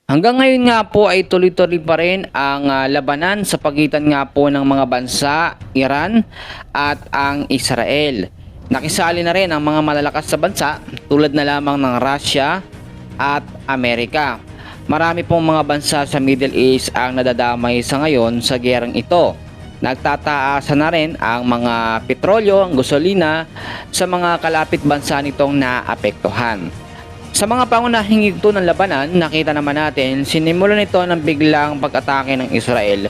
Hanggang ngayon nga po ay tuloy-tuloy pa rin ang labanan sa pagitan nga po ng mga bansa, Iran at ang Israel. Nakisali na rin ang mga malalakas sa bansa tulad na lamang ng Russia at Amerika. Marami pong mga bansa sa Middle East ang nadadamay sa ngayon sa gerang ito. Nagtataasan na rin ang mga petrolyo, ang gasolina sa mga kalapit bansa nitong naapektuhan. Sa mga pangunahing yugto ng labanan, nakita naman natin sinimulan nito ng biglang pag-atake ng Israel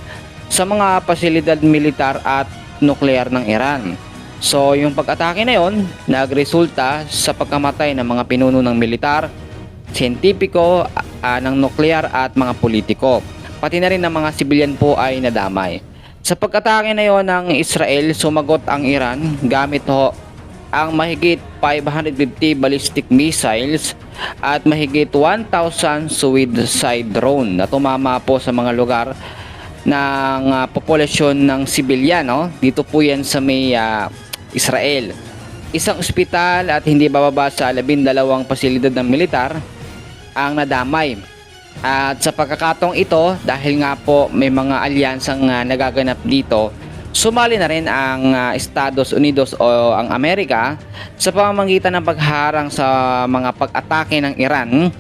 sa mga pasilidad militar at nuklear ng Iran. So yung pag-atake na yon nagresulta sa pagkamatay ng mga pinuno ng militar, siyentipiko, ng nuklear at mga politiko. Pati na rin ng mga sibilyan po ay nadamay. Sa pag-atake na yon ng Israel, sumagot ang Iran gamit ang mahigit 550 ballistic missiles at mahigit 1,000 suicide drone na tumama po sa mga lugar ng populasyon ng sibilyan. Dito po yan sa may Israel. Isang ospital at hindi bababa sa 12 pasilidad ng militar ang nadamay. At sa pagkakataong ito, dahil nga po may mga alyansang nagaganap dito, sumali na rin ang Estados Unidos o ang Amerika sa pamamagitan ng pagharang sa mga pag-atake ng Iran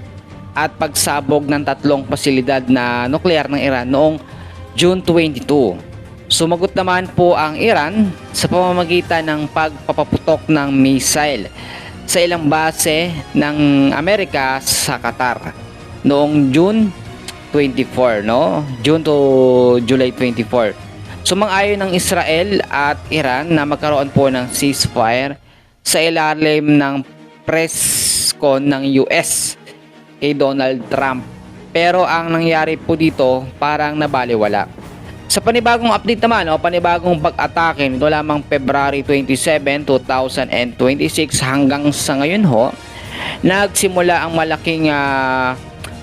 at pagsabog ng 3 pasilidad na nuklear ng Iran noong June 22. Sumagot naman po ang Iran sa pamamagitan ng pagpapaputok ng missile sa ilang base ng Amerika sa Qatar noong June 24, June to July 24. Sumang-ayon ng Israel at Iran na magkaroon po ng ceasefire sa ilalim ng press con ng US kay Donald Trump. Pero ang nangyari po dito parang nabaliwala. Sa panibagong update naman, panibagong pag-atake nito lamang February 27, 2026 hanggang sa ngayon nagsimula ang malaking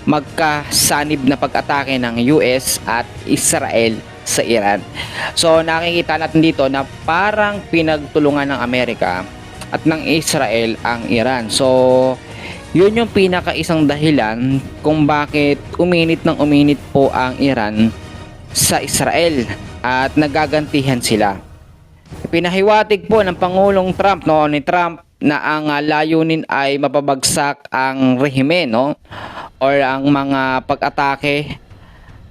magkasanib na pag-atake ng US at Israel sa Iran. So nakikita natin dito na parang pinagtulungan ng Amerika at ng Israel ang Iran. So yun yung pinakaisang dahilan kung bakit uminit po ang Iran sa Israel at nagagantihan sila. Pinahiwatig po ng Pangulong Trump ni Trump na ang layunin ay mapabagsak ang rehimen or ang mga pag-atake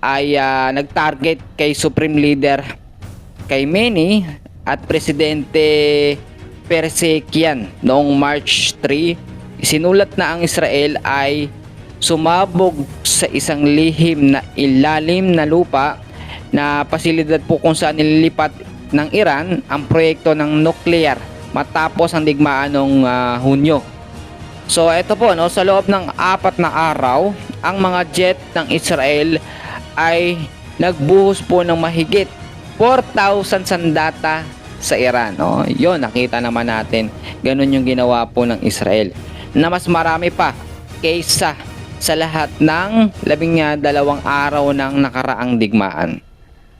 ay nag-target kay Supreme Leader Khamenei at Presidente Pezeshkian noong March 3. Sinulat na ang Israel ay sumabog sa isang lihim na ilalim na lupa na pasilidad po kung saan nililipat ng Iran ang proyekto ng nuklear matapos ang digmaan noong Hunyo. So ito po sa loob ng 4 na araw ang mga jet ng Israel ay nagbuhos po ng mahigit 4,000 sandata sa Iran. Yun, nakita naman natin. Ganun yung ginawa po ng Israel. Na mas marami pa kaysa sa lahat ng 12 araw ng nakaraang digmaan.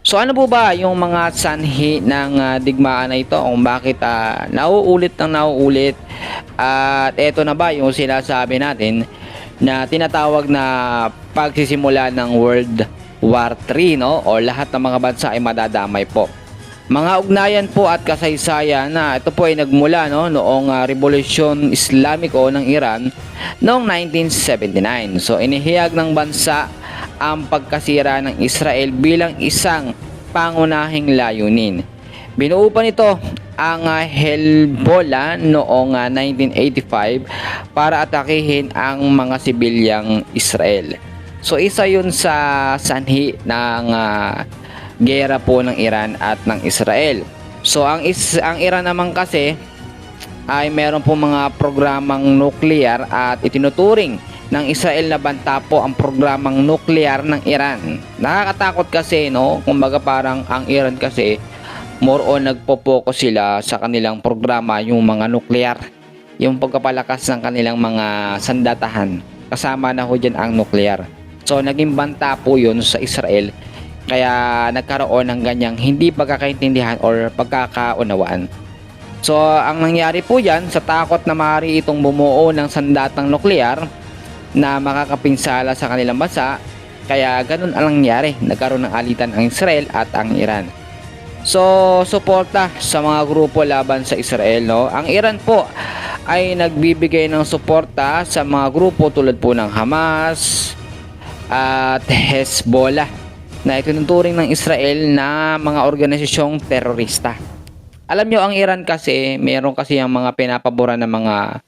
So ano po ba yung mga sanhi ng digmaan na ito? Kung bakit nauulit ng nauulit? At eto na ba yung sinasabi natin na tinatawag na pagsisimula ng World War 3 o lahat ng mga bansa ay madadamay po. Mga ugnayan po at kasaysayan na ito po ay nagmula noong Revolusyon Islamiko ng Iran noong 1979. So inihayag ng bansa ang pagkasira ng Israel bilang isang pangunahing layunin. Binuo pa nito ang Hezbollah noong 1985 para atakihin ang mga sibilyang Israel. So isa yun sa sanhi ng gera po ng Iran at ng Israel. So ang Iran naman kasi ay meron po mga programang nuklear at itinuturing ng Israel na banta po ang programang nuklear ng Iran. Nakakatakot kasi kumbaga parang ang Iran kasi more on nagpo-focus sila sa kanilang programa, yung mga nuklear, yung pagpapalakas ng kanilang mga sandatahan. Kasama na dyan ang nuklear. So naging banta po yun sa Israel, kaya nagkaroon ng ganyang hindi pagkakaintindihan or pagkakaunawaan. So ang nangyari po yan, sa takot na maaari itong bumuo ng sandatang nuklear, na makakapinsala sa kanilang bansa. Kaya ganun ang nangyari, nagkaroon ng alitan ang Israel at ang Iran. So, suporta sa mga grupo laban sa Israel, no? Ang Iran po ay nagbibigay ng suporta sa mga grupo tulad po ng Hamas at Hezbollah na itinuturing ng Israel na mga organisasyong terorista. Alam nyo, ang Iran kasi, meron kasi ang mga pinapaboran ng mga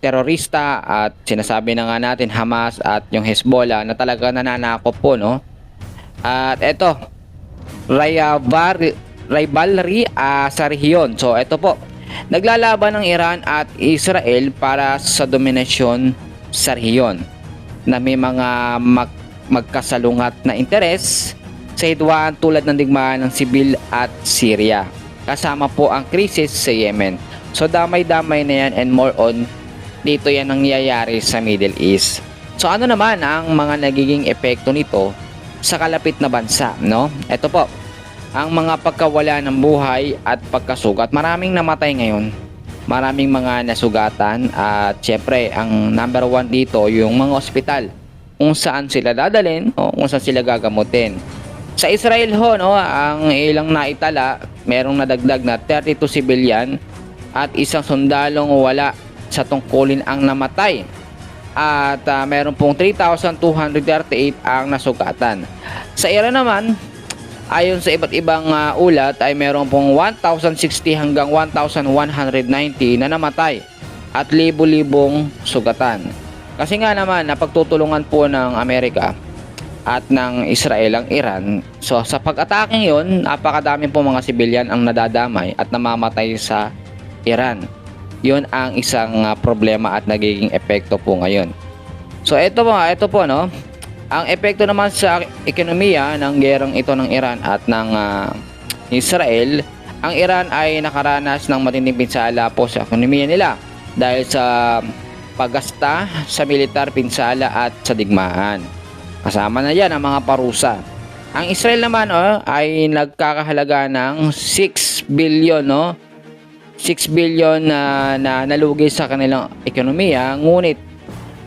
terorista at sinasabi na nga natin Hamas at yung Hezbollah na talaga nananakop po, no? At eto, rivalry sa rehiyon. So ito po, naglalaban ng Iran at Israel para sa dominasyon sa rehiyon na may mga magkasalungat na interes sa hidwaan tulad ng digmaan ng Sibil at Syria. Kasama po ang krisis sa Yemen. So damay-damay na yan and more on dito yan ang nangyayari sa Middle East. So ano naman ang mga nagiging epekto nito sa kalapit na bansa, no? Ito po, ang mga pagkawala ng buhay at pagkasugat. Maraming namatay ngayon. Maraming mga nasugatan at syempre ang number one dito yung mga ospital kung saan sila dadalhin o kung saan sila gagamutin. Sa Israel ho, no, ang ilang naitala, merong nadagdag na 32 civilian at isang sundalong wala sa tungkulin ang namatay. At meron pong 3,238 ang nasugatan. Sa Iran naman, ayon sa iba't ibang ulat ay meron pong 1,060 hanggang 1,190 na namatay at libo-libong sugatan. Kasi nga naman napagtutulungan po ng Amerika at ng Israel ang Iran. So sa pag-ataking yon, napakadami po mga sibilyan ang nadadamay at namamatay sa Iran. Yun ang isang problema at nagiging epekto po ngayon. So ito po, no. Ang epekto naman sa ekonomiya ng gerang ito ng Iran at ng Israel, ang Iran ay nakaranas ng matinding pinsala po sa ekonomiya nila dahil sa paggasta sa militar, pinsala at sa digmaan. Kasama na yan ang mga parusa. Ang Israel naman ay nagkakahalaga ng 6 billion, no? 6 billion na nalugi sa kanilang ekonomiya, ngunit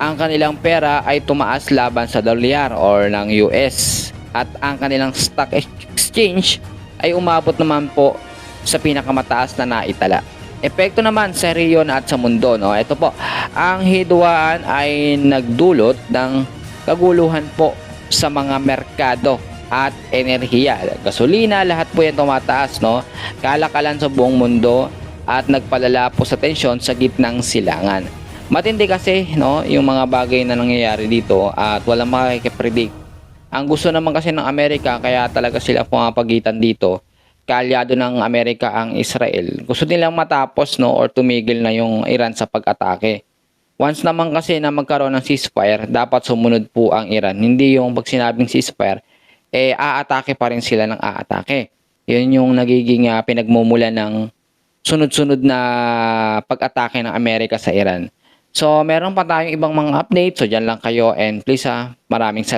ang kanilang pera ay tumaas laban sa dolyar or ng US at ang kanilang stock exchange ay umabot naman po sa pinakamataas na naitala. Epekto naman sa rehiyon at sa mundo, no? Ito po, ang hidwaan ay nagdulot ng kaguluhan po sa mga merkado at enerhiya. Gasolina, lahat po yan tumataas, no? Kalakalan sa buong mundo at nagpalala po sa tensyon sa gitnang silangan. Matindi kasi, no, yung mga bagay na nangyayari dito at walang makakapredict. Ang gusto naman kasi ng Amerika, kaya talaga sila pumapagitan dito, kaalyado ng Amerika ang Israel. Gusto nilang matapos, no, or tumigil na yung Iran sa pag-atake. Once naman kasi na magkaroon ng ceasefire, dapat sumunod po ang Iran. Hindi yung pag sinabing ceasefire, aatake pa rin sila ng aatake. Yun yung nagiging pinagmumula ng sunod-sunod na pag-atake ng Amerika sa Iran. So, meron pa tayong ibang mga update. So, dyan lang kayo and please maraming salamat.